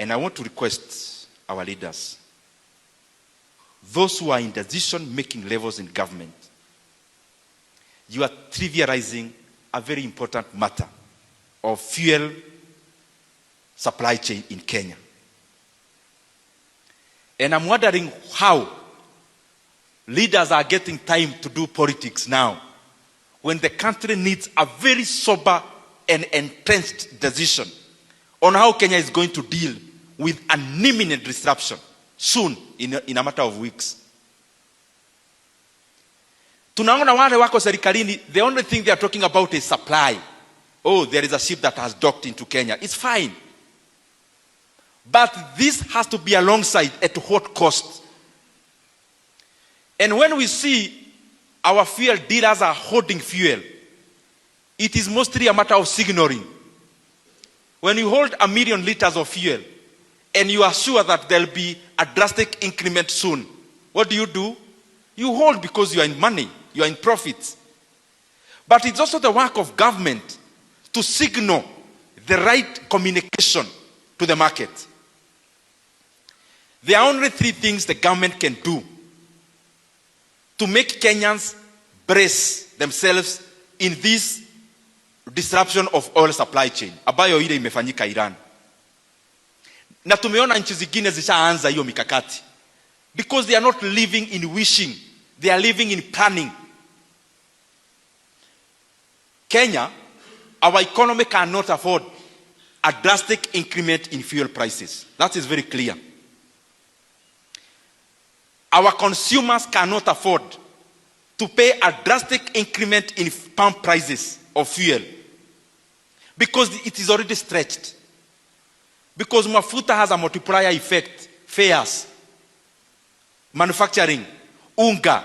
And I want to request our leaders, those who are in decision-making levels in government, you are trivializing a very important matter of fuel supply chain in Kenya. And I'm wondering how leaders are getting time to do politics now when the country needs a very sober and entrenched decision on how Kenya is going to deal with an imminent disruption soon, in a matter of weeks. Tunaona wale wako serikalini, the only thing they are talking about is supply. Oh, there is a ship that has docked into Kenya. It's fine. But this has to be alongside at what cost? And when we see our fuel dealers are holding fuel, it is mostly a matter of signaling. When you hold 1 million liters of fuel and you are sure that there will be a drastic increment soon, what do? You hold because you are in money, you are in profits. But it's also the work of government to signal the right communication to the market. There are only 3 things the government can do to make Kenyans brace themselves in this disruption of oil supply chain ambayo ile imefanyika Iran. Na tumeona nchi zingine zishaanza hiyo mikakati, because they are not living in wishing, they are living in planning. Kenya, our economy cannot afford a drastic increment in fuel prices. That is very clear. Our consumers cannot afford to pay a drastic increment in pump prices of fuel because it is already stretched. Because mafuta has a multiplier effect, fares, manufacturing, unga,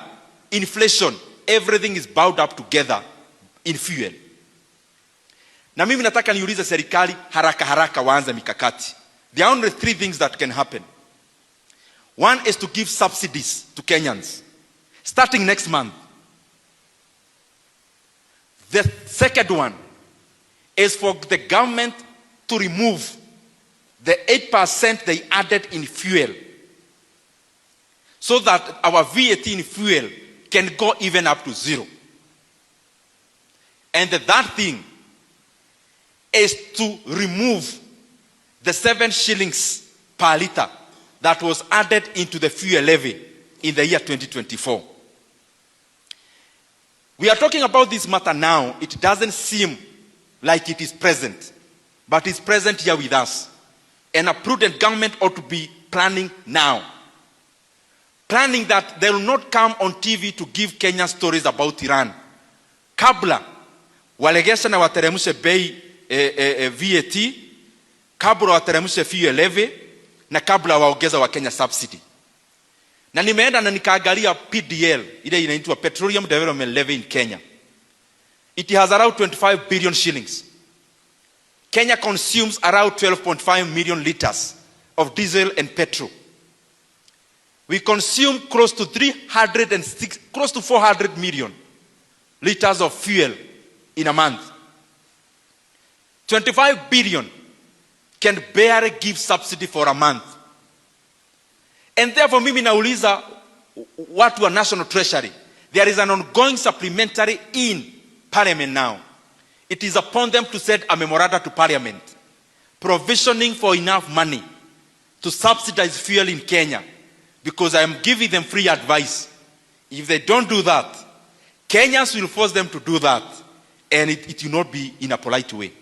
inflation, everything is bound up together in fuel. Na mimi nataka niulize serikali haraka waanze mikakati. There are only 3 things that can happen. One is to give subsidies to Kenyans, starting next month. The second one is for the government to remove the 8% they added in fuel, so that our VAT in fuel can go even up to 0. And the third thing is to remove the 7 shillings per liter that was added into the fuel levy in the year 2024. We are talking about this matter now. It doesn't seem like it is present, but it's present here with us. And a prudent government ought to be planning now. Planning that they will not come on TV to give Kenyan stories about Iran. Kabla walegesha na wateremshe bei VAT, kabla wateremshe fuel levy, na kabla waongeza wa Kenya subsidy. Na nimeenda na nikaangalia PDL, ile inaitwa Petroleum Development Levy in Kenya. It has around 25 billion shillings. Kenya consumes around 12.5 million liters of diesel and petrol. We consume close to 400 million liters of fuel in a month. 25 billion can barely give subsidy for a month. And therefore, mimi nauliza watu wa National Treasury, there is an ongoing supplementary in Parliament now. It is upon them to send a memorandum to Parliament, provisioning for enough money to subsidize fuel in Kenya, because I am giving them free advice. If they don't do that, Kenyans will force them to do that, and it will not be in a polite way.